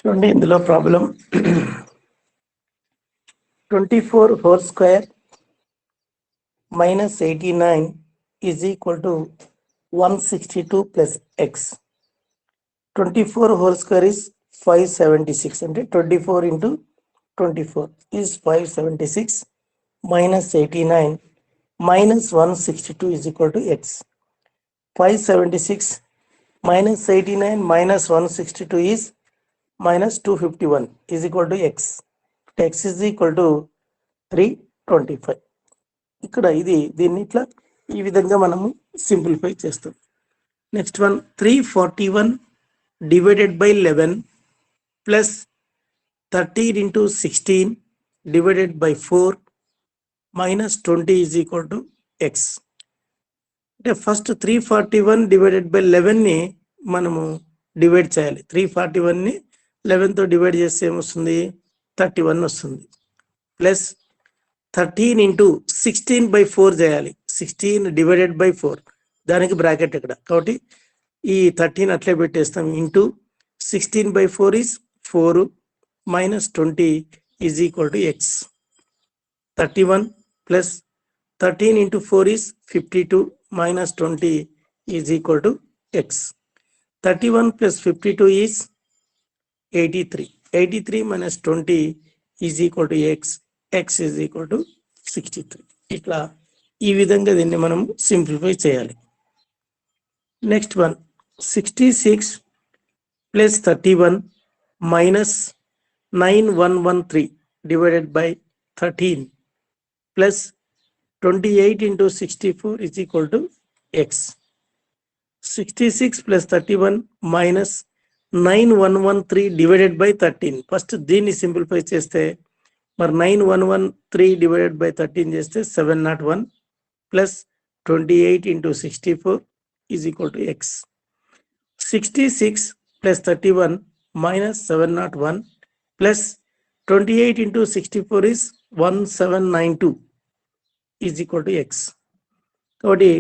చూడండి ఇందులో problem 24 whole square minus 89 is equal to 162 plus x. 24 whole square is 576 అంటే 24 into 24 is 576 minus 89 minus 162 is equal to x. 576 minus 89 minus 162 is minus 251 is equal to x. X is equal to 325. ఇక్కడ ఇది దీన్ని ఇట్లా ఈ విధంగా మనము simplify చేస్తాం. Next one 341 divided by 11 plus 13 into 16 divided by 4 minus 20 is equal to x. అంటే first 341 divided by 11 ని మనము డివైడ్ చేయాలి. 341 ని 11 తో డివైడ్ చేస్తే ఏమొస్తుంది 31 వస్తుంది. ప్లస్ 13 into 16 by 4 చేయాలి. 16 divided by 4 దానికి బ్రాకెట్ ఇక్కడ కాబట్టి ఈ 13 అట్లే పెట్టేస్తాం. Into 16 by 4 is 4 minus 20 is equal to x. 31 plus 13 into 4 is 52 minus 20 is equal to x. 31 plus 52 is 83. 83 minus 20 is equal to x. X is equal to 63. ఇట్లా ఈ విధంగా దీన్ని మనం సింప్లిఫై చేయాలి. Next one 66 plus 31 minus 9113 divided by 13 plus 28 into 64 is equal to x. 66 plus 31 minus 9113 divided by 13. First దీన్ని simplify చేస్తే మరి 9113 divided by 13 చేస్తే 701 plus 28 into 64 is equal to x. 66 plus 31 minus 701 plus 28 into 64 is 1792 is equal to x. కాబట్టి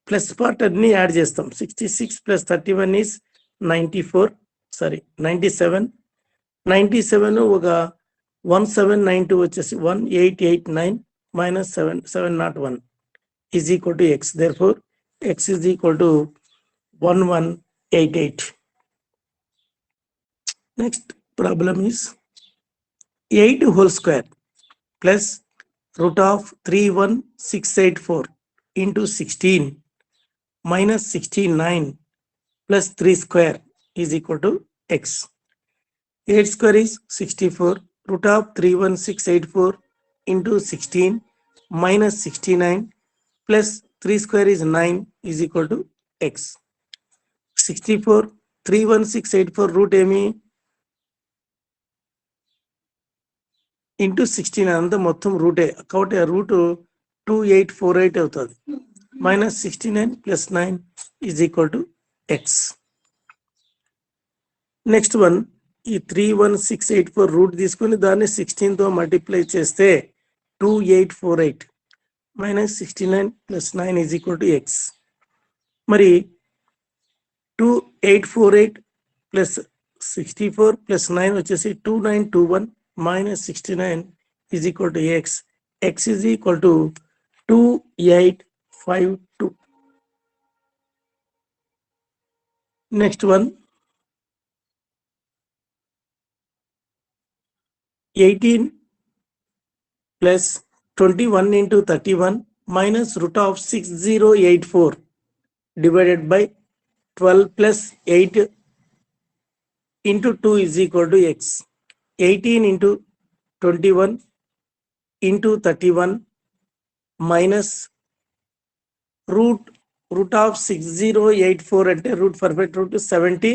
plus part అన్ని add చేస్తాం. 66 plus 31 is 97. 97 ఒక 1792 వచ్చేసి 1889 minus 701 is equal to x. Therefore x is equal to 1188. Next problem is 8 whole square plus root of 31684 into 16 minus 69 plus 3 square is equal to x. 8 square is 64. Root of 31684 into 16 minus 69 plus 3 square is 9 is equal to x. 64 31684 root ఏమి into 16 అంతా మొత్తం రూటే కాబట్టి ఆ route 2848 అవుతుంది. Minus 69 plus 9 is equal to X. Next one ఈ 31684 route తీసుకొని దాన్ని 16తో మల్టిప్లై చేస్తే 2848 minus 69 plus 9 is equal to X. మరి 2848 ప్లస్ 64 ప్లస్ 9 వచ్చేసి 2921 minus 69 is equal to x. X is equal to 2852. Next one 18 plus 21 into 31 minus root of 6084 divided by 12 plus 8 into 2 is equal to x. 18 into 21 into 31 minus root of 6084 అంటే root perfect root 78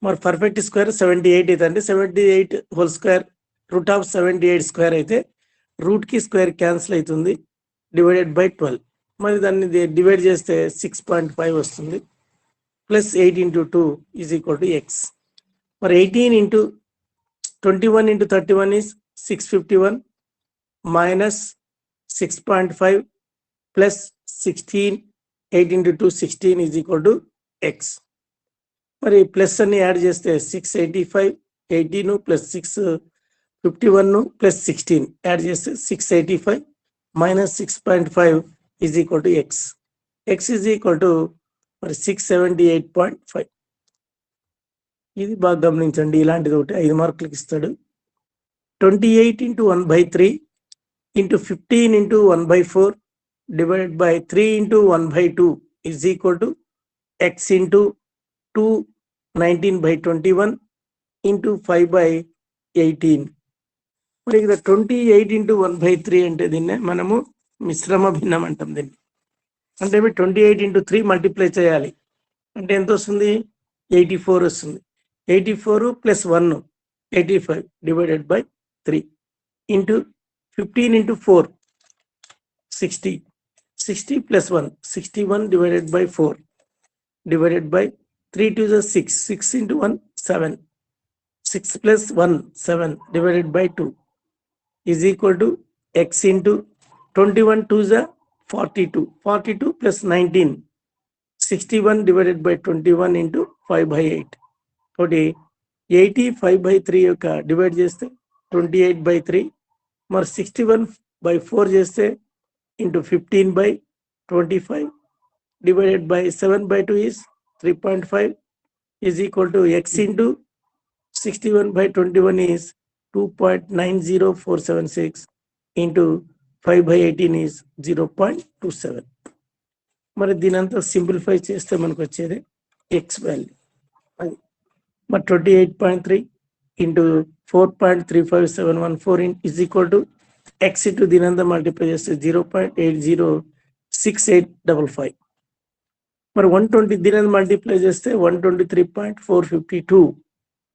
మరి perfect square 78 అయితే అంటే 78 whole square root of 78 square అయితే route కి square cancel అవుతుంది divided by 12. మరి దాన్ని divide చేస్తే 6.5 వస్తుంది. Plus 8 into 2 is equal to x. For 18 into 21 into 31 is 651 minus 6.5 plus 16 8 into 2 16 is equal to x. మరి ప్లస్ అన్ని యాడ్ చేస్తే 685 18 ప్లస్ 6 51 ప్లస్ 16 యాడ్ చేస్తే 685 minus 6.5 is equal to x. x is equal to మరి 678.5. ఇది బాగా గమనించండి. ఇలాంటిది ఒకటి 5 మార్కులకి ఇస్తాడు. 28 into 1/3 into 15 into 1/4 divided by 3 into 1/2 is equal to x into 2 19/21 into 5/18. మరి ఇక్కడ 28 into 1/3 అంటే దీన్ని మనము మిశ్రమ భిన్నం అంటాం. దీన్ని అంటే 28 into 3 మల్టిప్లై చేయాలి అంటే ఎంత వస్తుంది? 84 వస్తుంది. 84 plus 1 85 divided by 3 into 15 into 4 60 60 plus 1 61 divided by 4 divided by 3 to the 6 6 into 1 7 6 plus 1 7 divided by 2 is equal to x into 21 to the 42 42 plus 19 61 divided by 21 into 5/8. ఒకటి 85/3 యొక్క డివైడ్ చేస్తే 28/3 మరి 61/4 చేస్తే into 15/25 divided by 7/2 is 3.5 is equal to x into 61/21 is 2.90476 into 5/18 is 0.27. మరి దీనంతా simplify చేస్తే మనకు వచ్చేది x value. అది మరి 28.3 into 4.35714 is equal to x into దీనంతా మల్టిప్లై చేస్తే 0.806855. మరి 120 దీనంతా మల్టిప్లై చేస్తే 123.452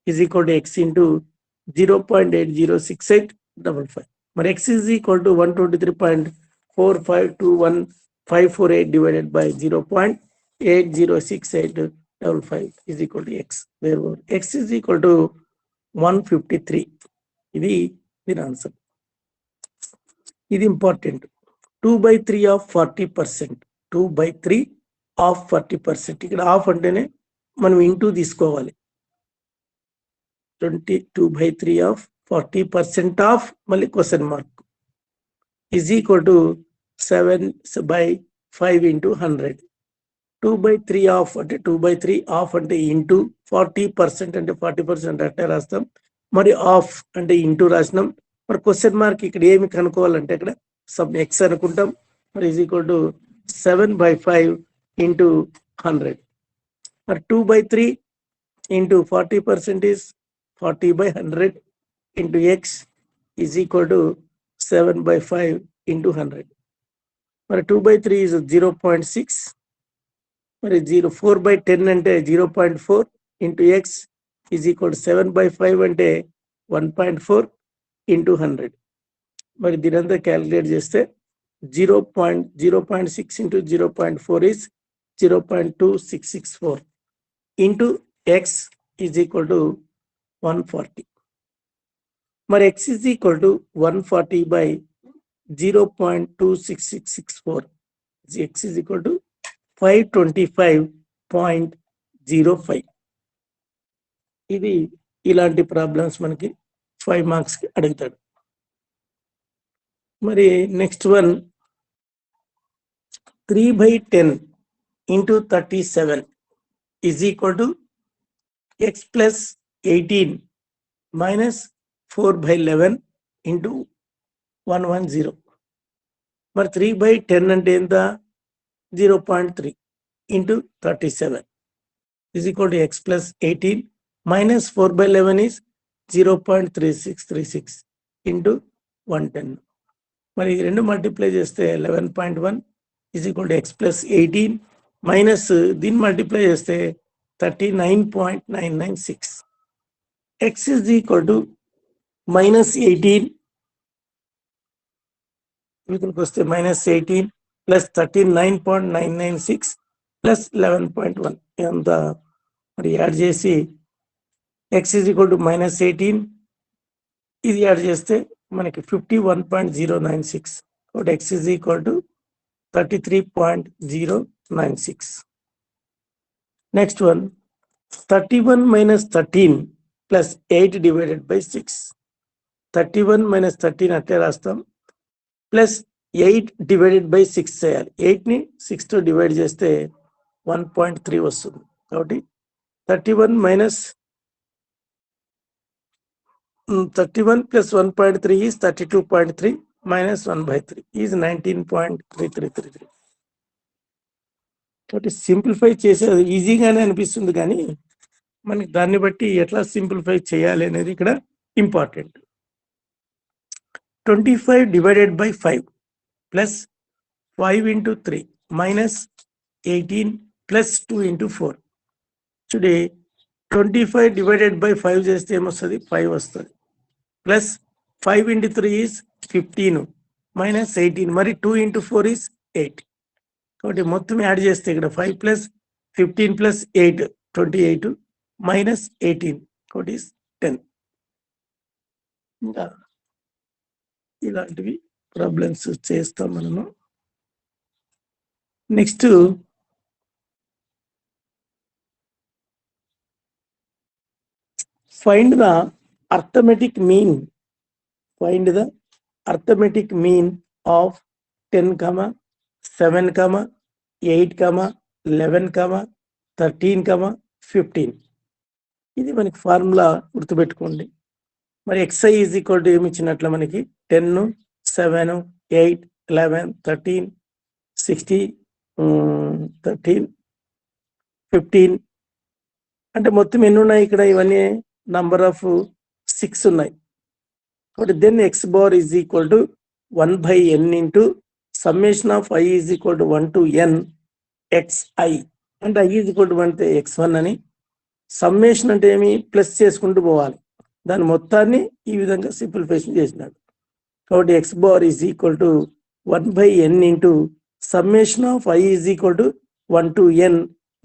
is equal to x into 0.806855. మరి x is equal to 123.4521548 divided by 0.806855 is equal to x. Therefore, x is equal to 153. ఇది దీని ఆన్సర్. ఇది ఇంపార్టెంట్. 2/3 of 40%. 2/3 of 40%. ఇక్కడ half అంటేనే మనం ఇంటూ తీసుకోవాలి. 22/3 of 40% of మళ్ళీ question mark is equal to 7/5 into 100. 2/3 of అంటే 2/3 ఆఫ్ అంటే ఇంటూ 40% అంటే 40% అంటే రాస్తాం. మరి ఆఫ్ అంటే ఇంటూ రాసినాం. మరి క్వశ్చన్ మార్క్ ఇక్కడ ఏమి కనుక్కోవాలంటే ఇక్కడ సబ్ ఎక్స్ అనుకుంటాం. మరి ఈజ్ ఈక్వల్ టు 7/5 into 100. మరి 2/3 into 40% is 40/100 into x is equal to 7/5 into 100. మరి 2/3 is 0.6. మరి 4/10 అంటే 0.4 into x is equal to 7/5 అంటే 1.4 into 100. మరి దీనంతా క్యాలిక్యులేట్ చేస్తే 0.6 into 0.4 is 0.2664 into x is equal to 140. మరి x is equal to 140 by 0.26664. x is equal to 525.05. ఇది ఇలాంటి problems మనకి 5 మార్క్స్ కి అడుగుతాడు. మరి next one 3/10 into 37 is equal to x plus 18 minus 4/11 into 110. మరి 3/10 అంటే ఎంత? 0.3 into 37 is equal to x plus 18 minus 4/11 is 0.3636 into 110. మరి రెండు మల్టిప్లై చేస్తే 11.1 is equal to x plus 18 minus దీన్ని మల్టిప్లై చేస్తే 39.996. x is equal to minus 18 వీటికి వస్తే minus 18 plus 39.996 plus 11.1 ఎంత మరి యాడ్ చేసి x is equal to minus 18 ఇది యాడ్ చేస్తే మనకి 51.096. కాబట్టి x is equal to 33.0 96. Next one, 31 minus 13 plus 8 divided by 6. 31 minus 13 అట్లే రాస్తాం, ప్లస్ 8 డివైడెడ్ బై 6 చేయాలి. 8ని 6తో డివైడ్ చేస్తే 1.3 వస్తుంది. కాబట్టి 31 minus 31 plus 1.3 is 32.3 minus 1/3 is 19.3333. కాబట్టి సింప్లిఫై చేసేది ఈజీగానే అనిపిస్తుంది, కానీ మనకి దాన్ని బట్టి ఎట్లా సింప్లిఫై చేయాలి అనేది ఇక్కడ important. 25 divided by 5 plus 5 into 3 minus 18 plus 2 into 4. Today 25 divided by 5 చేస్తే ఏమొస్తుంది? 5 వస్తుంది. ప్లస్ 5 into 3 is 15 minus 18, మరి 2 into 4 is 8. కాబట్టి మొత్తం యాడ్ చేస్తే ఇక్కడ 5 plus 15 plus 8 28 minus 18, కాబట్టి 10. ఇంకా ఇలాంటివి ప్రాబ్లమ్స్ చేస్తాం మనము. Next find the arithmetic mean. Find the arithmetic mean of 10, 7, 8, 11, 13, 15. ఇది మనకి ఫార్ములా గుర్తుపెట్టుకోండి. మరి xi ఈజ్ ఈక్వల్ టు ఏమి ఇచ్చినట్లు మనకి 10, 7, 8, 11, 13, 60, 13, 15 అంటే మొత్తం ఎన్ని ఉన్నాయి ఇక్కడ? ఇవన్నీ నంబర్ ఆఫ్ 6 ఉన్నాయి. కాబట్టి then x bar is equal to 1/n into summation of i is equal to 1 to n xi. అంటే i ఈజ్ ఈక్వల్ టు 1 అయితే x1 అని, సమ్మేషన్ అంటే ఏమి? ప్లస్ చేసుకుంటూ పోవాలి. దాని మొత్తాన్ని ఈ విధంగా సింప్లిఫికేషన్ చేసినాడు. కాబట్టి x bar is equal to 1/n into summation of i is equal to 1 to n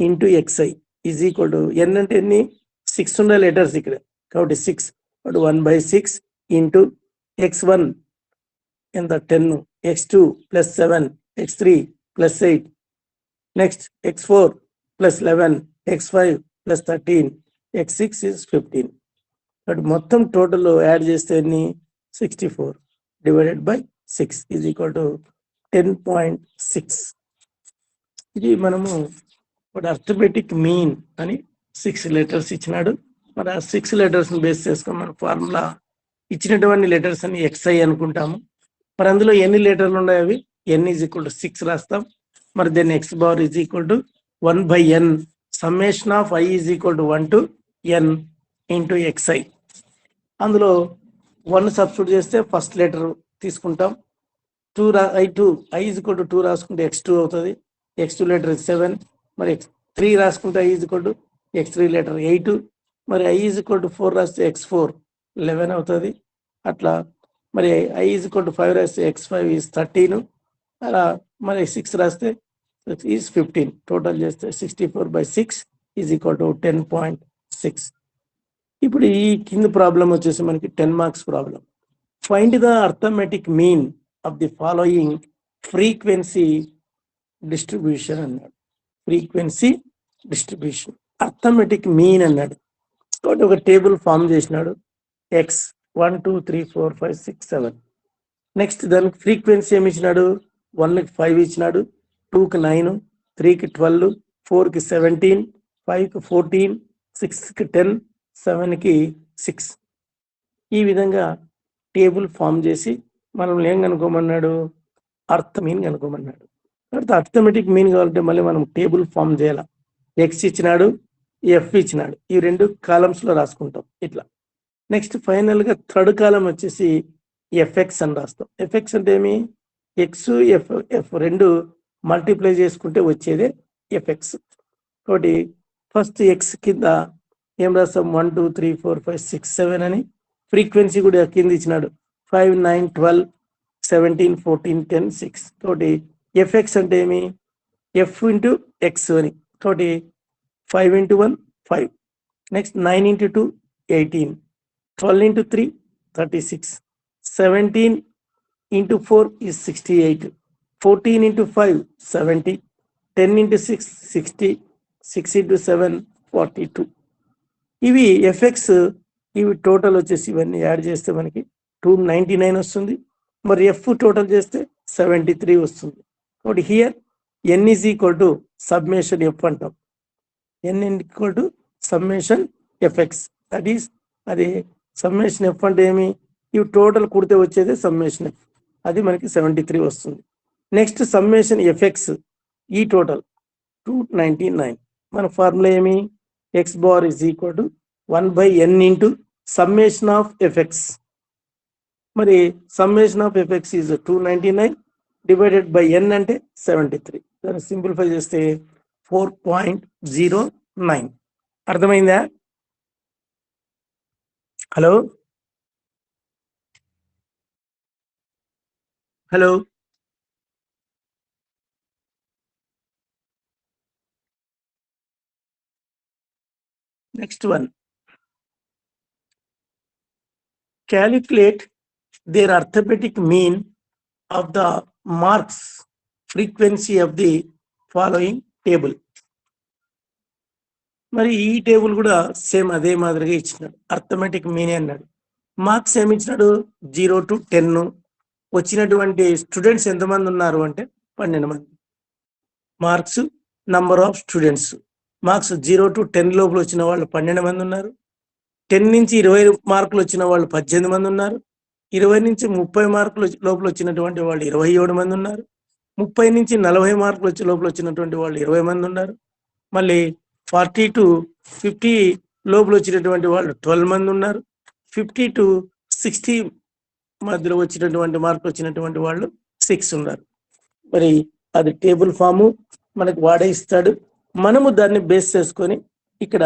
into xi is equal to n అంటే ఎన్ని? 6 ఉన్న లెటర్స్ ఇక్కడ, కాబట్టి 6. కాబట్టి 1/6 ఇంటూ x1 ఎంత? 10, x2 plus 7, x3 plus 8, next x4 plus 11, x5 plus 13, x6 is 15. కాబట్టి మొత్తం total add చేస్తే ఎన్ని? 64 divided by 6 is equal to 10.6. ఇది మనము ఇప్పుడు అర్థమెటిక్ మీన్ అని 6 లెటర్స్ ఇచ్చినాడు. మరి ఆ 6 లెటర్స్ని బేస్ చేసుకొని మన ఫార్ములా ఇచ్చినటువంటి లెటర్స్ అని xi అనుకుంటాము. మరి అందులో ఎన్ని లెటర్లు ఉన్నాయి? అవి n ఈజ్ ఈక్వల్ టు 6 రాస్తాం. మరి then x bar is equal to 1/n summation of i is equal to 1 to n into xi. అందులో 1 సబ్స్టిట్యూట్ చేస్తే ఫస్ట్ లెటర్ తీసుకుంటాం. i ఈజ్ ఈక్వల్ టు 2 రాసుకుంటే x2 అవుతుంది. x2 letter 7. మరి 3 రాసుకుంటే i is equal to x3 letter 8. మరి i is equal to 4 రాస్తే x4 11 అవుతుంది. అట్లా మరి i ఈజ్ ఈక్వల్ టు 5 రాస్తే x5 ఈజ్ 13. అలా మరి 6 రాస్తే ఈజ్ 15. టోటల్ చేస్తే 64/6 ఈజ్ ఈక్వల్ టు 10.6. ఇప్పుడు ఈ కింద ప్రాబ్లం వచ్చేసి మనకి 10 marks problem. Find the arithmetic mean of the following frequency distribution అన్నాడు. ఫ్రీక్వెన్సీ డిస్ట్రిబ్యూషన్, అర్థమెటిక్ మీన్ అన్నాడు. కాబట్టి ఒక టేబుల్ ఫామ్ చేసినాడు. x 1 2 3 4 5 6 7. నెక్స్ట్ దానికి ఫ్రీక్వెన్సీ ఏమి ఇచ్చినాడు? 1కి 5 ఇచ్చినాడు, 2కి 9, 3కి 12, 4కి 17, 5కి 14, 6కి 10, 7కి 6. ఈ విధంగా టేబుల్ ఫామ్ చేసి మనం ఏం కనుక్కోమన్నాడు? అర్థ మీన్ కనుక్కోమన్నాడు. తర్వాత అర్థమెటిక్ మీన్ కావాలంటే మళ్ళీ మనం టేబుల్ ఫామ్ చేయాలి. ఎక్స్ ఇచ్చినాడు, ఎఫ్ ఇచ్చినాడు, ఈ 2 కాలమ్స్లో రాసుకుంటాం ఇట్లా. నెక్స్ట్ ఫైనల్గా థర్డ్ కాలం వచ్చేసి ఎఫ్ఎక్స్ అని రాస్తాం. ఎఫ్ఎక్స్ అంటే ఏమి? ఎక్స్ ఎఫ్ 2 మల్టిప్లై చేసుకుంటే వచ్చేదే ఎఫ్ఎక్స్. కాబట్టి ఫస్ట్ ఎక్స్ కింద ఏం రాస్తాం? 1 2 3 4 5 6 7 అని. ఫ్రీక్వెన్సీ కూడా కింద ఇచ్చినాడు 5 9 12 17 14 10 6. కాబట్టి ఎఫ్ఎక్స్ అంటే ఏమి? ఎఫ్ ఇంటూ ఎక్స్ అని. కాబట్టి 5 into 1 5, next 9 into 2 18, 12 into 3 36, 17 into 4 is 68, 14 into 5 70, 10 into 6 60, 6 into 7 42. ఇవి ఎఫెక్ట్స్, ఇవి టోటల్ వచ్చేసి ఇవన్నీ యాడ్ చేస్తే మనకి 299 వస్తుంది. మరి ఎఫ్ టోటల్ చేస్తే 73 వస్తుంది. కాబట్టి here n is equal to summation f అంటాం. N equal to summation effects, that is అది సమ్మేషన్ ఎఫ్ అంటే ఏమి, ఇవి టోటల్ కుడితే వచ్చేది సమ్మేషన్ ఎఫ్, అది మనకి 73 వస్తుంది. నెక్స్ట్ సమ్మేషన్ ఎఫెక్ట్స్ ఈ టోటల్ 299. మన ఫార్ములా ఏమి, x bar is equal to 1/n into summation of effects. మరి summation of effects is 299 divided by n అంటే 73. దాన్ని సింప్లిఫై చేస్తే 4.09. అర్థమైందా? Hello hello next one, calculate their arithmetic mean of the marks frequency of the following table. మరి ఈ table కూడా same అదే మాదిరిగా ఇచ్చినాడు. అర్థమెటిక్ మీన్ అన్నాడు. మార్క్స్ ఏమి ఇచ్చినాడు, 0 to 10. వచ్చినటువంటి స్టూడెంట్స్ ఎంతమంది ఉన్నారు అంటే 12 మంది. Marks number of students, marks 0 to 10 లోపల వచ్చిన వాళ్ళు 12 మంది ఉన్నారు. 10 నుంచి 20 మార్కులు వచ్చిన వాళ్ళు 18 మంది ఉన్నారు. 20 నుంచి 30 మార్కులు లోపల వచ్చినటువంటి వాళ్ళు 27 మంది ఉన్నారు. 30 నుంచి 40 మార్కులు వచ్చి లోపల వచ్చినటువంటి వాళ్ళు 20 మంది ఉన్నారు. మళ్ళీ 40 to 50 లోపల వచ్చినటువంటి వాళ్ళు 12 మంది ఉన్నారు. 50 to 60 మధ్యలో వచ్చినటువంటి మార్కులు వచ్చినటువంటి వాళ్ళు 6 ఉన్నారు. మరి అది టేబుల్ ఫాము మనకు వాడే ఇస్తాడు. మనము దాన్ని బేస్ చేసుకొని ఇక్కడ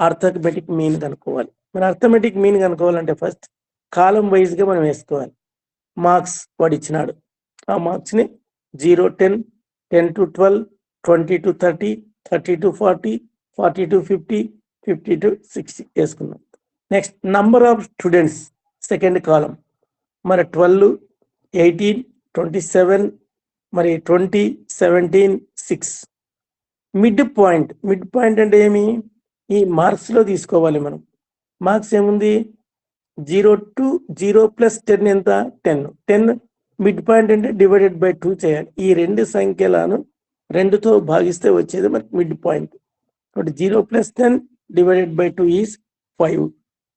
అర్థమెటిక్ మీన్ కనుక్కోవాలి. మన అర్థమెటిక్ మీన్ కనుక్కోవాలంటే ఫస్ట్ కాలం వైజ్ గా మనం వేసుకోవాలి. మార్క్స్ వాడు ఇచ్చినాడు, ఆ మార్క్స్ ని 0 10, 10 to 12, 20 to 30, 30 to 40, 40 to 50, 50 to 60 వేసుకున్నాం. Next number of students second column, మరి 12, 18, 27, మరి 20, 17, 6. మిడ్ పాయింట్, మిడ్ పాయింట్ అంటే ఏమి, ఈ మార్క్స్ లో తీసుకోవాలి మనం. మార్క్స్ ఏముంది, 0 to 0 plus 10 ఎంత, 10. 10 మిడ్ పాయింట్ అంటే డివైడెడ్ బై 2 చేయాలి. ఈ రెండు సంఖ్యలను 2తో భాగిస్తే వచ్చేది మనకి మిడ్ పాయింట్. కాబట్టి 0 plus 10 divided by 2 is 5.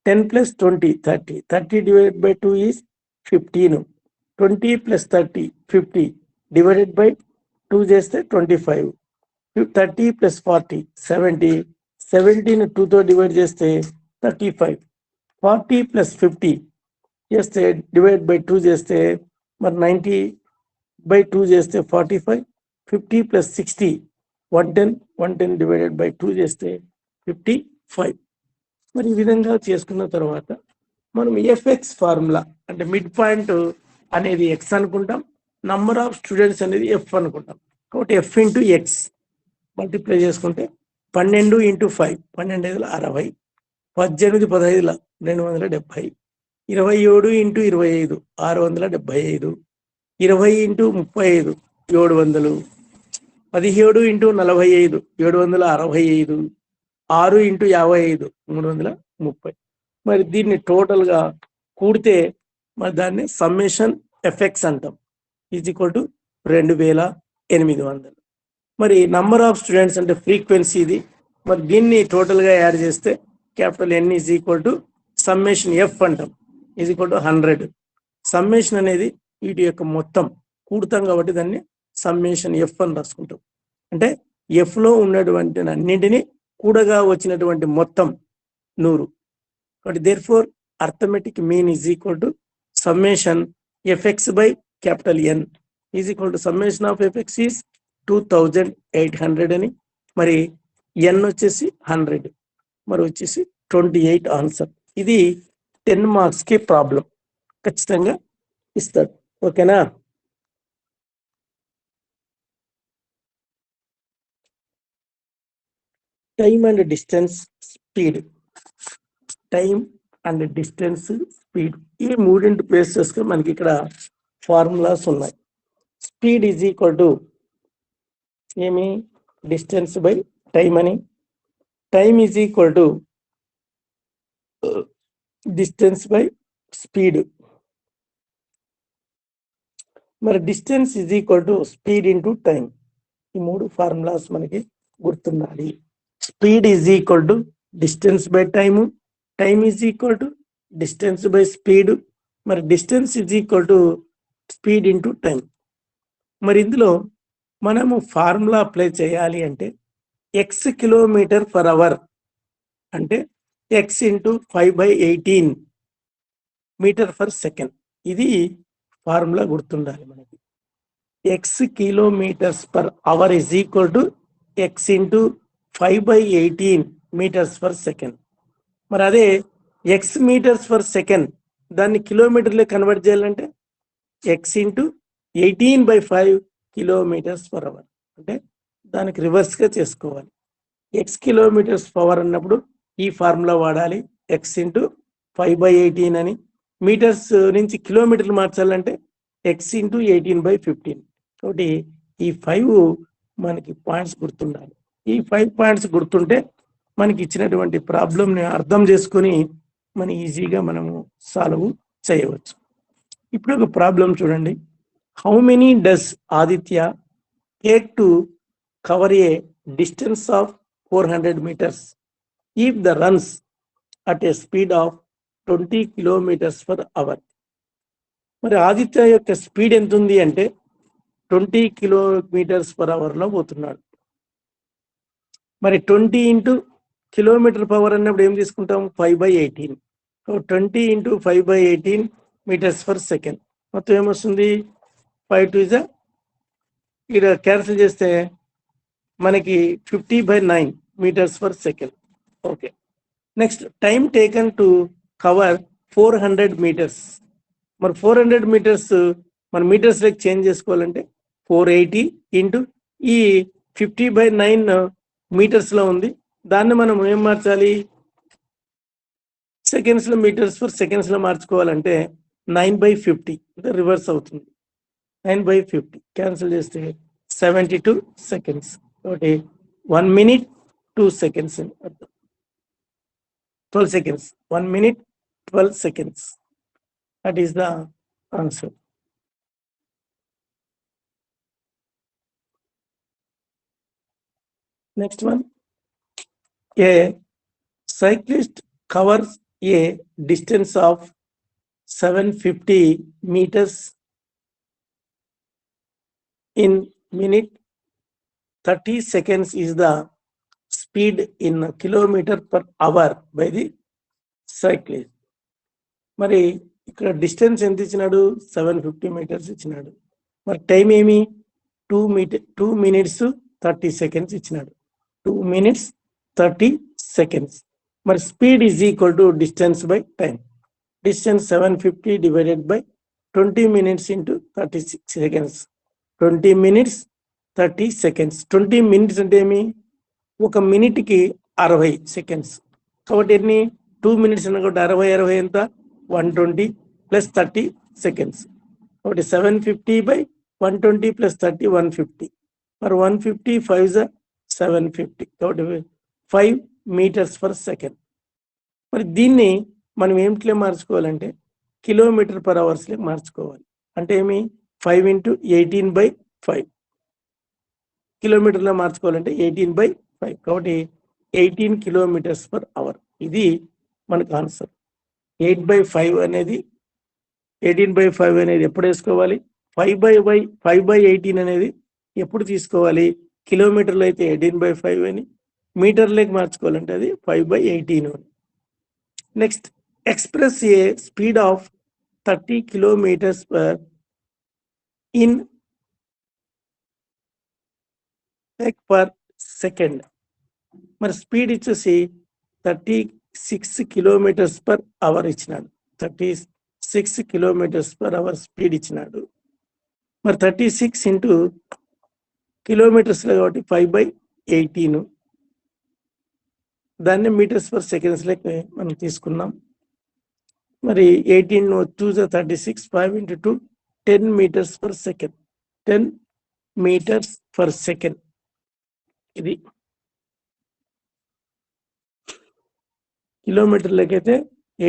10 plus 20 30. 30 divided by 2 is 15. 20 plus 30 50 divided by 2 చేస్తే 25. 30 plus 40 70. 70 2తో డివైడ్ చేస్తే 35. 40 plus 50 చేస్తే డివైడ్ బై 2 చేస్తే మరి 90 బై 2 చేస్తే 45. 50 plus 60 110. 110 డివైడెడ్ బై 2 చేస్తే 55. మరి ఈ విధంగా చేసుకున్న తర్వాత మనం ఎఫ్ఎక్స్ ఫార్ములా అంటే మిడ్ పాయింట్ అనేది ఎక్స్ అనుకుంటాం, నంబర్ ఆఫ్ స్టూడెంట్స్ అనేది ఎఫ్ అనుకుంటాం. కాబట్టి ఎఫ్ ఇంటూ ఎక్స్ మల్టిప్లై చేసుకుంటే 12 into 5 12 × 60, 18 15 270, 27 into 25 675, 20 into 35 700, 17 into 45 765, 6 into 55 330. మరి దీన్ని టోటల్ గా కూడితే మరి దాన్ని సమ్మేషన్ ఎఫెక్ట్స్ అంటాం, ఈజ్ ఈక్వల్ టు 2800. మరి నంబర్ ఆఫ్ స్టూడెంట్స్ అంటే ఫ్రీక్వెన్సీ ఇది. మరి దీన్ని టోటల్ గా యాడ్ చేస్తే capital N is equal to summation f అంటాం, ఈజ్ ఈక్వల్ టు 100. సమ్మేషన్ అనేది వీటి యొక్క మొత్తం కూడతాం కాబట్టి దాన్ని సమ్మేషన్ ఎఫ్ అని రాసుకుంటాం. అంటే ఎఫ్ లో ఉన్నటువంటి అన్నింటినీ కూడగా వచ్చినటువంటి మొత్తం 100. కాబట్టి therefore arithmetic mean is equal to summation f x by capital N is equal to summation of f x is 2800 అని. మరి ఎన్ వచ్చేసి 100, మరి వచ్చేసి 28 ఆన్సర్. ఇది 10 మార్క్స్ కి ప్రాబ్లం ఖచ్చితంగా ఇస్తాడు. ఓకేనా? Time and distance speed, time and distance speed, ఈ మూడింటి బేసెస్ గా మనకి ఇక్కడ ఫార్ములాస్ ఉన్నాయి. స్పీడ్ ఈజ్ ఈక్వల్ టు ఏమి డిస్టెన్స్ బై టైం అని. Time is equal to distance by speed. మరి distance is equal to speed into time. ఈ మూడు ఫార్ములాస్ మనకి గుర్తుండాలి. Speed is equal to distance by time, time is equal to distance by speed, మరి distance is equal to speed into time. మరి ఇందులో మనము formula apply చేయాలి అంటే ఎక్స్ కిలోమీటర్ పర్ అవర్ అంటే x into 5/18 metre per second. ఇది formula గుర్తుండాలి మనకి. X kilometres per hour is equal to x into 5/18 metres per second. మరి అదే ఎక్స్ మీటర్స్ పర్ సెకండ్ దాన్ని కిలోమీటర్లో కన్వర్ట్ చేయాలంటే x into 18/5 kilometres per hour, అంటే దానికి రివర్స్గా చేసుకోవాలి. ఎక్స్ కిలోమీటర్స్ పవర్ అన్నప్పుడు ఈ ఫార్ములా వాడాలి, ఎక్స్ ఇంటూ 5/18 అని. మీటర్స్ నుంచి కిలోమీటర్లు మార్చాలంటే ఎక్స్ ఇంటూ 18/15. కాబట్టి ఈ 5 మనకి పాయింట్స్ గుర్తుండాలి. ఈ 5 పాయింట్స్ గుర్తుంటే మనకి ఇచ్చినటువంటి ప్రాబ్లంని అర్థం చేసుకొని మనం ఈజీగా మనము సాల్వ్ చేయవచ్చు. ఇప్పుడు ఒక ప్రాబ్లం చూడండి. How many does Aditya take to cover a distance of 400 meters if the runs at a speed of 20 kilometers per hour. మరి ఆదిత్య యొక్క స్పీడ్ ఎంత ఉంది అంటే 20 kilometers per hour లో పోతున్నాడు. మరి 20 ఇంటూ కిలోమీటర్ పవర్ అన్నప్పుడు ఏం తీసుకుంటాం, 5/18. 20 ఇంటూ 5/18 మీటర్స్ పర్ సెకండ్. మొత్తం ఏమొస్తుంది, 5 2 ఇస్ ఇక్కడ క్యాన్సిల్ చేస్తే మనకి 50/9 metres per second. Okay. Next time taken to cover 400 meters. మరి 400 meters మన మీటర్స్ లెక్క చేంజ్ చేసుకోవాలంటే 480 ఇంటూ ఈ 50/9 మీటర్స్లో ఉంది, దాన్ని మనం ఏం మార్చాలి, సెకండ్స్లో మీటర్స్ పర్ సెకండ్స్లో మార్చుకోవాలంటే 9/50 అంటే రివర్స్ అవుతుంది. 9/50 క్యాన్సిల్ చేస్తే 72 seconds. కాబట్టి 1 minute 2 seconds అని అర్థం. 12 seconds. 1 minute 12 seconds. That is the answer. Next one. A cyclist covers a distance of 750 meters in minute. 30 seconds is the speed in kilometer per hour by the cyclist. మరి ఇక్కడ distance ఎంత ఇచ్చినాడు, 750 meters ఇచ్చినాడు. మరి time ఏమి 2 minutes 30 seconds ఇచ్చినాడు. 2 minutes 30 seconds. మరి speed is equal to distance by time. Distance 750 divided by 20 minutes into 36 seconds. 20 minutes 30 seconds. 20 minutes అంటే ఏమి, ఒక మినిట్కి 60 seconds. కాబట్టి ఎన్ని 2 minutes అన్న కాబట్టి 60 ఎంత 120 plus 30 seconds. కాబట్టి 750/120 plus 30 150. మరి 150 5 is 750. కాబట్టి 5 meters per second. మరి దీన్ని మనం ఏమిట్లో మార్చుకోవాలంటే కిలోమీటర్ పర్ అవర్స్లో మార్చుకోవాలి. అంటే ఏమి 5 into 18/5 కిలోమీటర్లో మార్చుకోవాలంటే 18/5. కాబట్టి 18 kilometers per hour. ఇది మనకు ఆన్సర్. 8/5 అనేది 18/5 అనేది ఎప్పుడు వేసుకోవాలి, 5/18 అనేది ఎప్పుడు తీసుకోవాలి, కిలోమీటర్లో అయితే 18/5 అని, మీటర్లోకి మార్చుకోవాలంటే అది 5/18 అని. Next, express A speed of 30 kilometers per second. మరి స్పీడ్ ఇచ్చేసి 36 kilometers per hour ఇచ్చినాడు. 36 kilometers per hour స్పీడ్ ఇచ్చినాడు. మరి 36 ఇంటూ కిలోమీటర్స్లో కాబట్టి 5/18, దాన్ని మీటర్స్ పర్ సెకండ్స్ లెక్క మనం తీసుకున్నాం. మరి 18 2 36, 5 into 2 10 meters per second. 10 meters per second. ఇది కిలోమీటర్లకైతే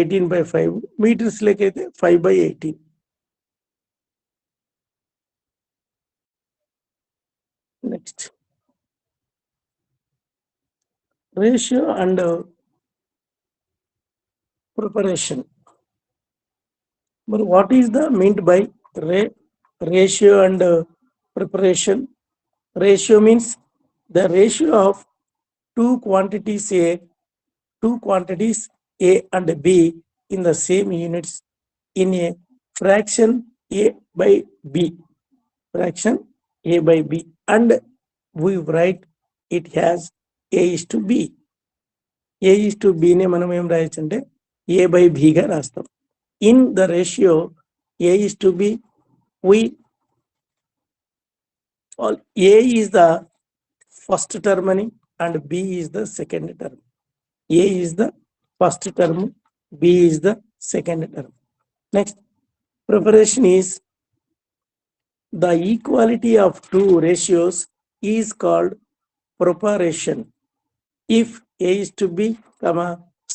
18/5, మీటర్స్లకైతే 5/18. Next ratio and preparation. But what is the meant by ratio and preparation? Ratio means the ratio of two quantities A and B in the same units in a fraction A by B. Fraction A by B, and we write it has A is to B. A is to B నే మనం ఏం రాయొచ్చు అంటే A by B గా రాస్తాం. In the ratio A is to B, we A is the first term and B is the second term. A is the first term, B is the second term. Next, preparation is the equality of two ratios is called preparation. If A is to B,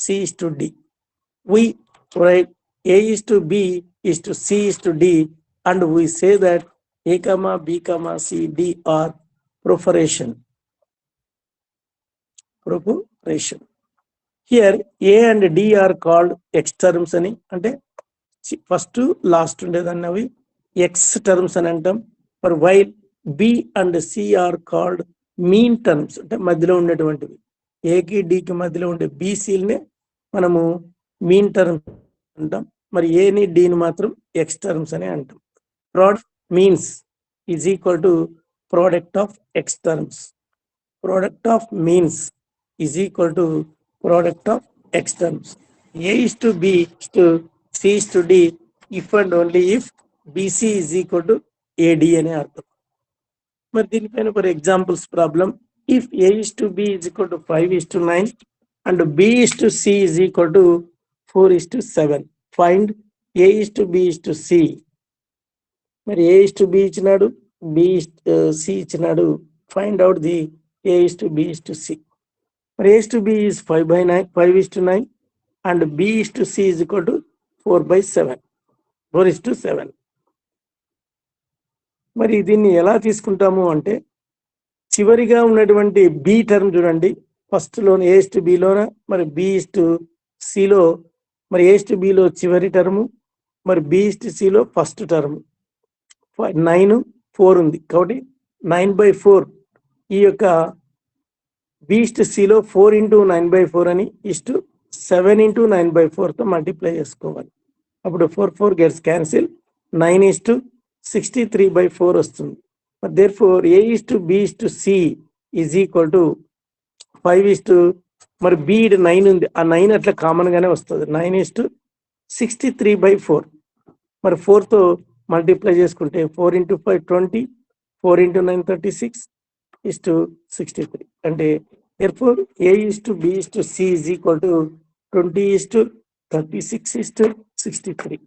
C is to D, we write A is to B is to C is to D, and we say that A, B, C, D are preparation. Here A and D are called X terms అని, అంటే first last ఉండేదాన్ని అవి X terms అని అంటాం. For while B and C are called mean terms, అంటే మధ్యలో ఉండేటువంటివి. ఏకి డికి మధ్యలో ఉండే బీసీలనే మనము మీన్ టర్మ్స్ అంటాం. మరి ఏని డిని మాత్రం X terms అని అంటాం. Product means is equal to product of X terms. Product of means is equal to product of X terms. A is to B is to C is to D if and only if BC is equal to AD అనే అర్థం. మరి దీనిపైన for examples problem, if A is to B is equal to 5:9 and B is to C is equal to 4:7, find A is to B is to C. మరి A is to B ఇచ్చినాడు, B is C ఇచ్చినాడు, find out the A is to B is to C. మరి A is to B is 5:9 and B is to C is equal to 4:7. మరి దీన్ని ఎలా తీసుకుంటాము అంటే, చివరిగా ఉన్నటువంటి బి టర్మ్ చూడండి, ఫస్ట్ లోన A is to B లోన, మరి B is to C లో, మరి A is to B లో చివరి టర్ము, మరి B is to C లో ఫస్ట్ టర్ము. 9, 4 ఉంది కాబట్టి 9/4 ఈ యొక్క B is to C లో 4 into 9/4 అని ఇస్టు 7 into 9/4 తో మల్టిప్లై చేసుకోవాలి. అప్పుడు 4 గెట్స్ క్యాన్సిల్, 9 is to 63/4 వస్తుంది. therefore A is to B is to C is equal to 5 is to, మరి B 9 ఉంది, ఆ 9 అట్లా కామన్ గానే వస్తుంది. 9 is to 63/4, మరి 4 తో మల్టిప్లై చేసుకుంటే 4 into 5 20, 4 into 9 36 is to 63. అంటే therefore A is to B is to C is equal to 20 is to 36 is to 63.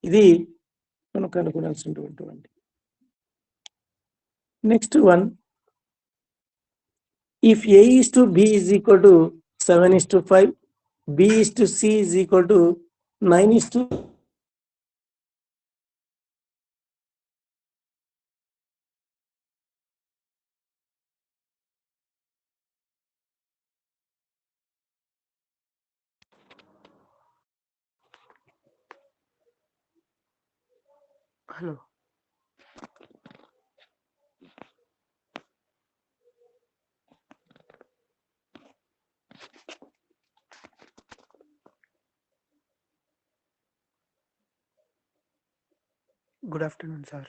ఇది మనం కనుగొనాల్సినటువంటి. Next one, if A is to B is equal to 7:5, B is to C is equal to 9:. Hello. Good afternoon, sir.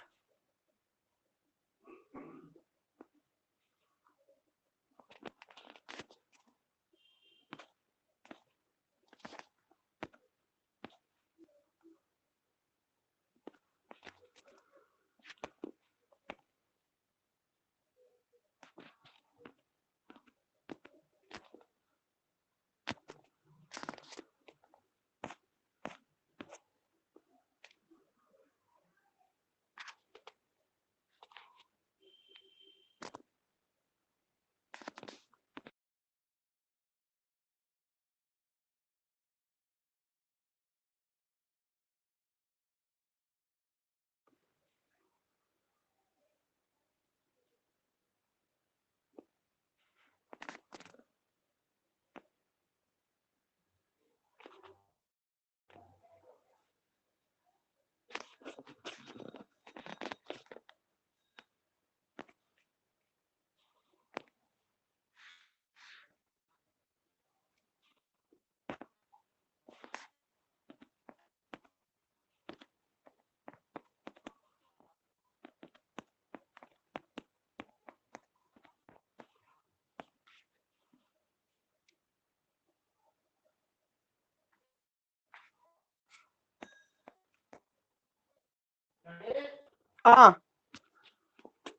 हाँ,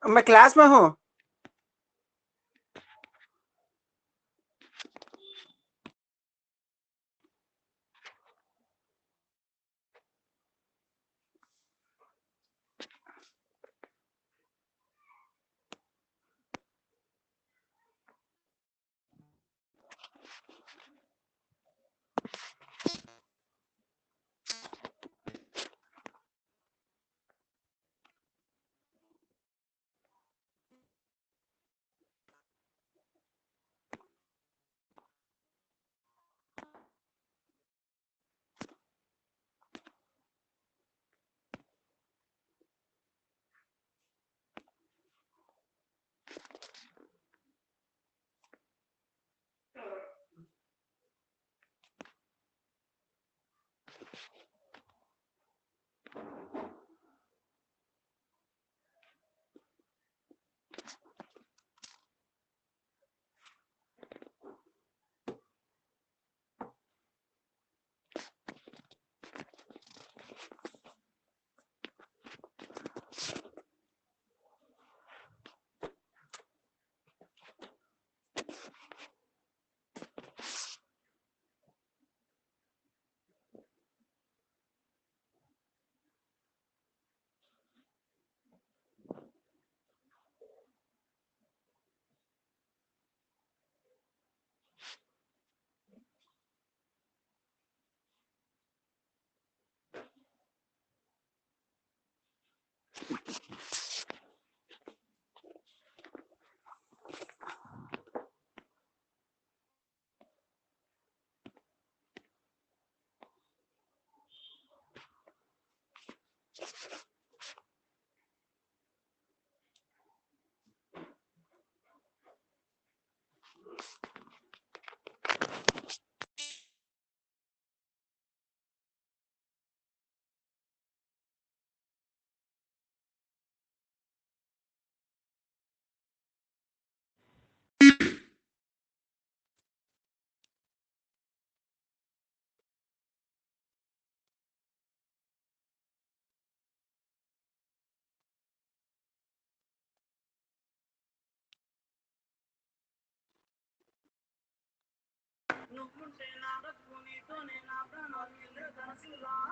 मैं class में हूँ।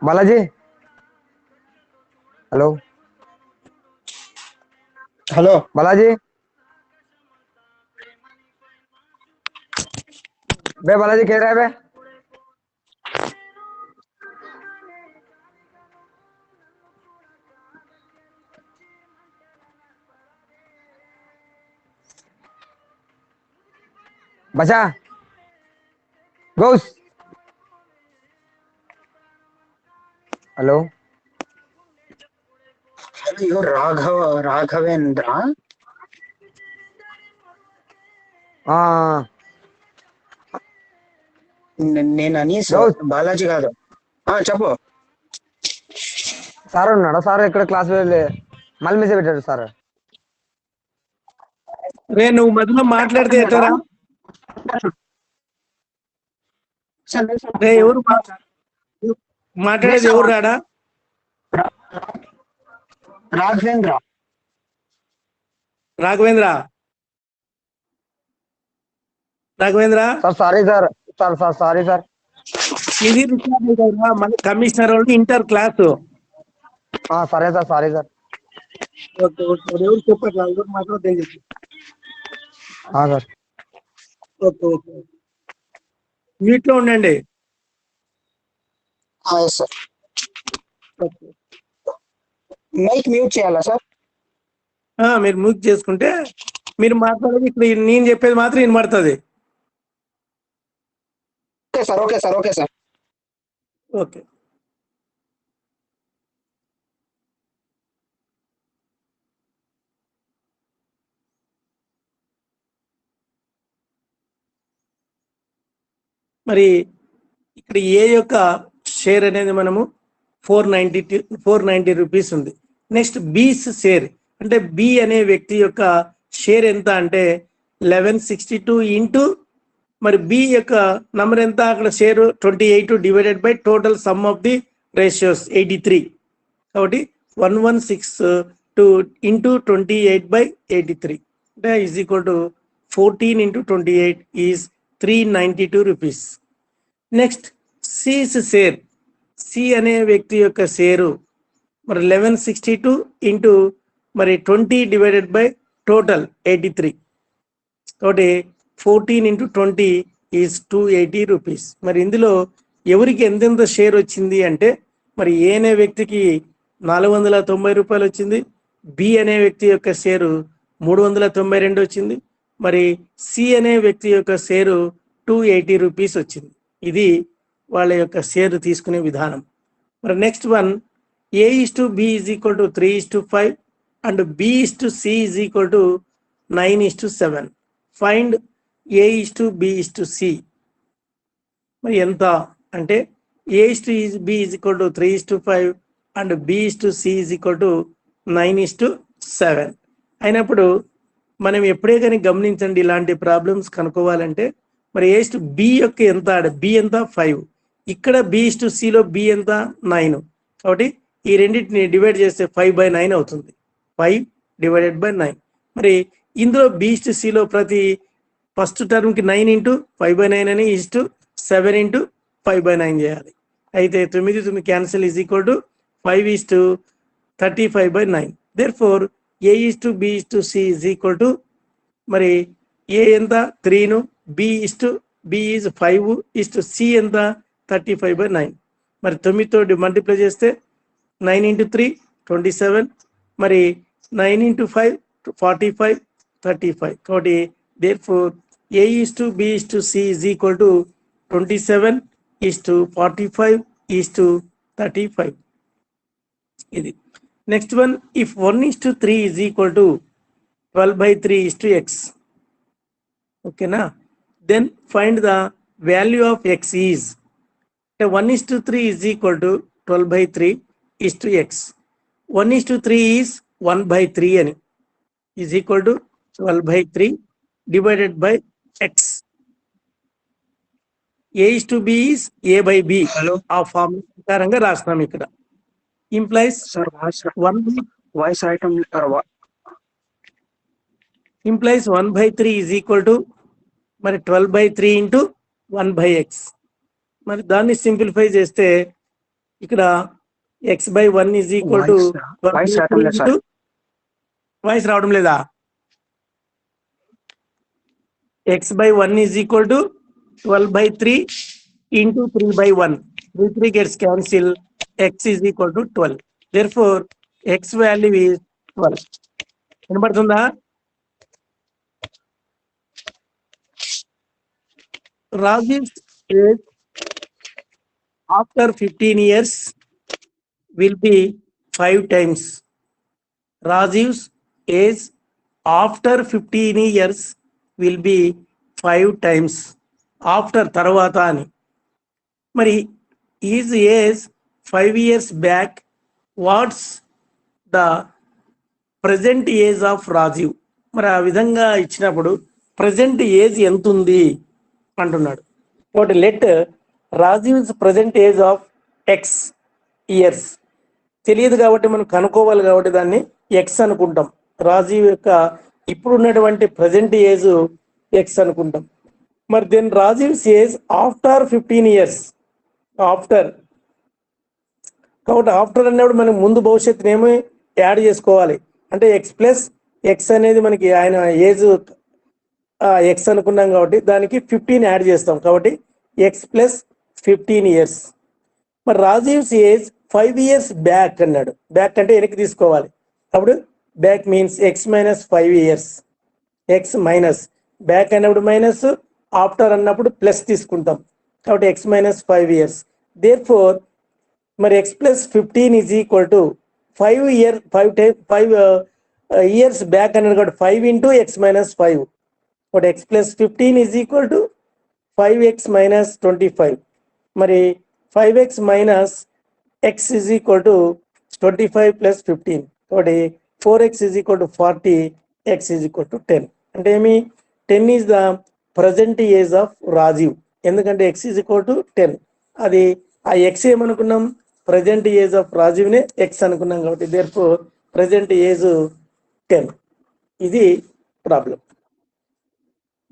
Balaji, hello hello Balaji, बे बालाजी कह रहा है बे? बचा गौस, हेलो हेलो राघवेंद्र हाँ నేను అనీస్ గౌస్ బాలాజీ కాదు. చెప్పు. సార్ ఉన్నాడా? సార్ ఇక్కడ క్లాస్ మళ్ళీ మెసేజ్ పెట్టాడు సార్. రే నువ్వు మధ్యలో మాట్లాడితే ఎట్లరా? రే ఎవరు మాట్లాడేది? ఎవరు రాడా? Raghavendra Raghavendra Raghavendra sir sorry sir, sir sir sorry sir. ఇది మన కమిషనర్ వాళ్ళు ఇంటర్ క్లాస్. సరే sir, sorry sir. Okay okay, ఎవరు చెప్పట్లా, ఎవరు మాట్లాడితే చెప్పి. సార్ ఓకే ఓకే, మ్యూట్ లో ఉండండి. సార్ మైక్ మ్యూట్ చేయాలా సార్? మీరు మ్యూట్ చేసుకుంటే మీరు మాట్లాడేది ఇక్కడ నేను చెప్పేది మాత్రం వినబడుతుంది. Okay sir, okay sir, okay sir. Okay, మరి ఇక్కడ ఏ యొక్క షేర్ అనేది మనము 490 రూపీస్ ఉంది. నెక్స్ట్ బీస్ షేర్ అంటే బి అనే వ్యక్తి యొక్క షేర్ ఎంత అంటే 1162 ఇంటూ మరి బి యొక్క నంబర్ ఎంత అక్కడ share 28 divided by total some of the ratios 83. కాబట్టి 116 to into 28/83 that is equal to 14 into 28 is 392 rupees. Next C's share, C అనే వ్యక్తి యొక్క షేరు మరి 1162 ఇంటూ మరి 20 డివైడెడ్ బై టోటల్ 83 కాబట్టి 14 ఇంటూ 20 ఈజ్ 280 రూపీస్. మరి ఇందులో ఎవరికి ఎంతెంత షేర్ వచ్చింది అంటే మరి ఏ అనే వ్యక్తికి 490 రూపాయలు వచ్చింది, బి అనే వ్యక్తి యొక్క షేరు 392 వచ్చింది, మరి సి అనే వ్యక్తి యొక్క షేరు 280 రూపీస్ వచ్చింది. ఇది వాళ్ళ యొక్క షేర్ తీసుకునే విధానం. మరి next one, A is to B is equal to 3:5 and B is to C is equal to 9:7. Find A is to B is to C. మరి ఎంత అంటే A is to B is equal to 3:5 and B is to C is equal to 9:7 అయినప్పుడు మనం ఎప్పుడే కానీ గమనించండి, ఇలాంటి problems కనుక్కోవాలంటే మరి ఏ టు బి యొక్క ఎంత, బి ఎంత 5, ఇక్కడ బి టు సిలో బి ఎంత 9, కాబట్టి ఈ రెండింటిని డివైడ్ చేస్తే 5/9 అవుతుంది. 5 డివైడెడ్ బై 9. మరి ఇందులో బి టు సిలో ప్రతి ఫస్ట్ టర్మ్కి 9 ఇంటూ 5/9 అని ఈస్టు 7 ఇంటూ 5/9 చేయాలి. అయితే 9 cancel is equal to 5:35/9. Therefore A is to B is to C is equal to మరి ఏ ఎంత 3ను, B is 5 is to C ఎంత 35/9. మరి 9తో మల్టిప్లై చేస్తే 9 ఇంటూ 3 27, మరి 9 ఇంటూ 5 45, 35. కాబట్టి therefore A is to B is to C is equal to 27:45 35. ఇది next one, if 1:3 is equal to 12/3 x. ఓకేనా, then find the value of x is 1:3 is equal to 12/3 x. 1:3 is 1/3 అని is equal to 12/3 divided by x. A is to B is a/b. Hello, ఆ form ప్రకారంగా రాస్తున్నాం ఇక్కడ. Implies sir voice item implies 1/3 is equal to మరి 12/3 into 1/x. మరి దాన్ని simplify చేస్తే ఇక్కడ x/1 is equal to 12/3 into, voice రావడం లేదా, x/1 is equal to 12/3 into 3/1. 3 gets cancel, x is equal to 12. therefore x value is 12. వినపడుతుందా? Rajiv's age after 15 years will be 5 times. Rajiv's age after 15 years will be 5 times. After tarvata ani. Mari his age 5 years back, what's the present age of Rajiv? మరి ఆ విధంగా ఇచ్చినప్పుడు present age ఎంత ఉంది అంటున్నాడు. కాబట్టి let Rajeev's present age of x years తెలియదు కాబట్టి మనం కనుక్కోవాలి, కాబట్టి దాన్ని ఎక్స్ అనుకుంటాం. రాజీవ్ యొక్క ఇప్పుడు ఉన్నటువంటి ప్రజెంట్ ఏజ్ ఎక్స్ అనుకుంటాం. మరి then Rajeev's age after 15 years, after. కాబట్టి ఆఫ్టర్ అన్నప్పుడు మనం ముందు భవిష్యత్తుని ఏమో యాడ్ చేసుకోవాలి. అంటే ఎక్స్ ప్లస్ ఎక్స్ అనేది మనకి ఆయన ఏజ్ ఎక్స్ అనుకున్నాం కాబట్టి దానికి 15 యాడ్ చేస్తాం. కాబట్టి ఎక్స్ ప్లస్ 15 years. మరి రాజీవ్స్ ఏజ్ 5 years బ్యాక్ అన్నాడు. బ్యాక్ అంటే వెనక్కి తీసుకోవాలి. అప్పుడు back means X minus 5 years. X minus back అన్నప్పుడు మైనస్, ఆఫ్టర్ అన్నప్పుడు ప్లస్ తీసుకుంటాం. కాబట్టి ఎక్స్ మైనస్ 5 years. దేర్ఫోర్ మరి X plus 15 is equal to 5 years back అన్నాడు కాబట్టి 5 into X minus 5. But x plus 15 is equal to 5x minus 25. మరి 5x minus x is equal to 25 plus 15. కాబట్టి 4x is equal to 40, x is equal to 10. అంటే ఏమి, 10 is the present age of Rajiv. ఎందుకంటే x is equal to 10. అది ఆ x ఏమనుకున్నాం, present age of రాజీవ్నే x అనుకున్నాం. కాబట్టి therefore ప్రజెంట్ ఏజ్ 10. ఇది ప్రాబ్లం.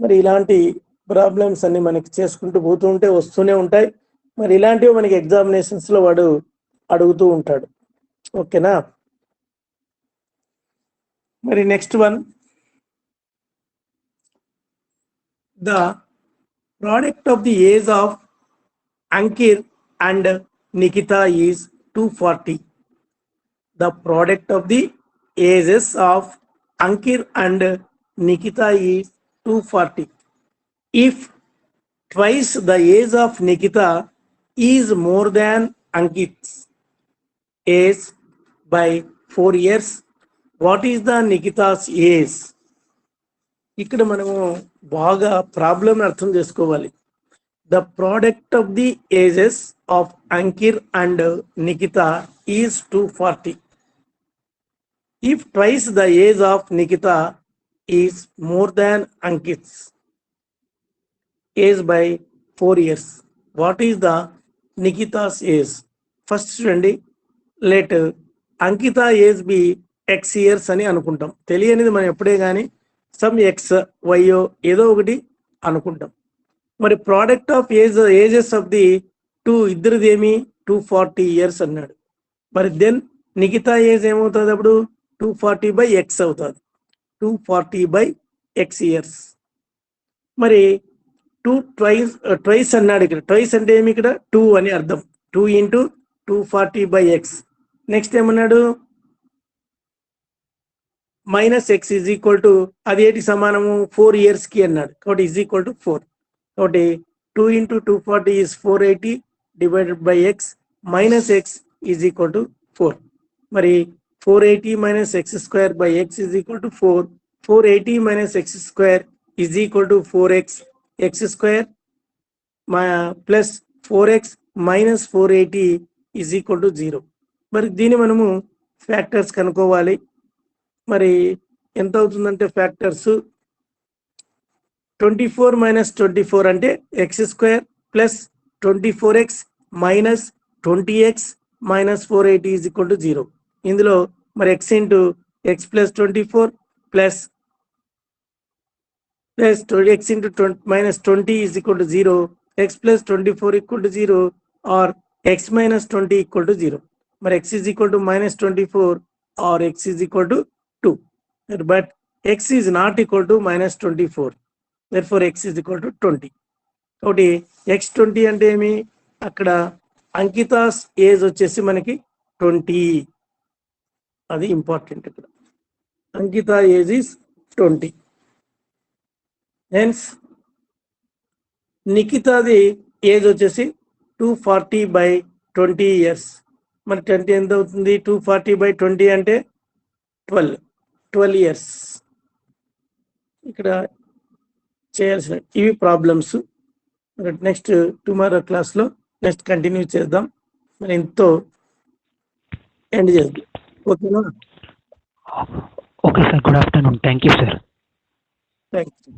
మరి ఇలాంటి ప్రాబ్లమ్స్ అన్ని మనకి చేసుకుంటూ పోతూ ఉంటే వస్తూనే ఉంటాయి. మరి ఇలాంటివి మనకి ఎగ్జామినేషన్స్ లో వాడు అడుగుతూ ఉంటాడు. ఓకేనా? మరి next one, the product of the age of Ankir and Nikita is 240. The product of the ages of Ankir and Nikita is 240. If twice the age of Nikita is more than Ankit's age by 4 years, what is the Nikita's age? ఇక్కడ మనము బాగా problem అర్థం చేసుకోవాలి. The product of the ages of Ankir and Nikita is 240. If twice the age of Nikita is more than Ankit's age by 4 years, what is the Nikita's age? First చూడండి, let Ankita age be x years అని అనుకుంటాం. తెలియనిది మనం ఎప్పుడే కానీ some X వైయో ఏదో ఒకటి అనుకుంటాం. మరి product of ages of the ఇద్దరిది ఏమి 240 years అన్నాడు. మరి దెన్ నిఖితా ఏజ్ ఏమవుతుంది అప్పుడు 240 by x అవుతుంది. 240 by x years. మరి 2 ట్వైస్ అన్నాడు. ఇక్కడ ట్వైస్ అంటే ఏమి? ఇక్కడ 2 అని అర్థం. 2 into 240 by x. నెక్స్ట్ ఏమన్నాడు? Minus X is equal to, అది ఏంటి సమానము? 4 years కి అన్నాడు. కాబట్టి ఈజ్ ఈక్వల్ టు 4. కాబట్టి 2 into 240 is 480 divided by x minus x is equal to 4. మరి 480 minus x square by x is equal to 4. 480 minus x square is equal to 4x. x square plus 4x minus 480 is equal to 0. మరి దీన్ని మనము factors కనుక్కోవాలి. మరి ఎంత అవుతుందంటే factors 24 minus 24 అంటే x square plus 24x minus 20x minus 480 is equal to 0. ఇందులో మరి x into x plus 24 plus x into minus 20 is equal to 0. x plus 24 equal to 0 or x minus 20 equal to 0. మరి x is equal to minus 24 or x is equal to 2. But x is not equal to minus 24. Therefore x is equal to 20. కాబట్టి x 20 అంటే ఏమి? అక్కడ Ankita's age వచ్చేసి మనకి 20. అది important. ఇక్కడ అంకిత age is 20. Hence నిఖితాది age వచ్చేసి 240 by 20 years. మరి 20 ఎంత అవుతుంది? 240 by 20 అంటే 12 years. ఇక్కడ చేయాల్సిన ఇవి ప్రాబ్లమ్స్. నెక్స్ట్ టుమారో క్లాస్లో నెక్స్ట్ కంటిన్యూ చేద్దాం. మరి ఎంతో ఎండ్ చేద్దాం. ఓకేనా? Okay, sir. Good afternoon. Thank you, sir. Thank you.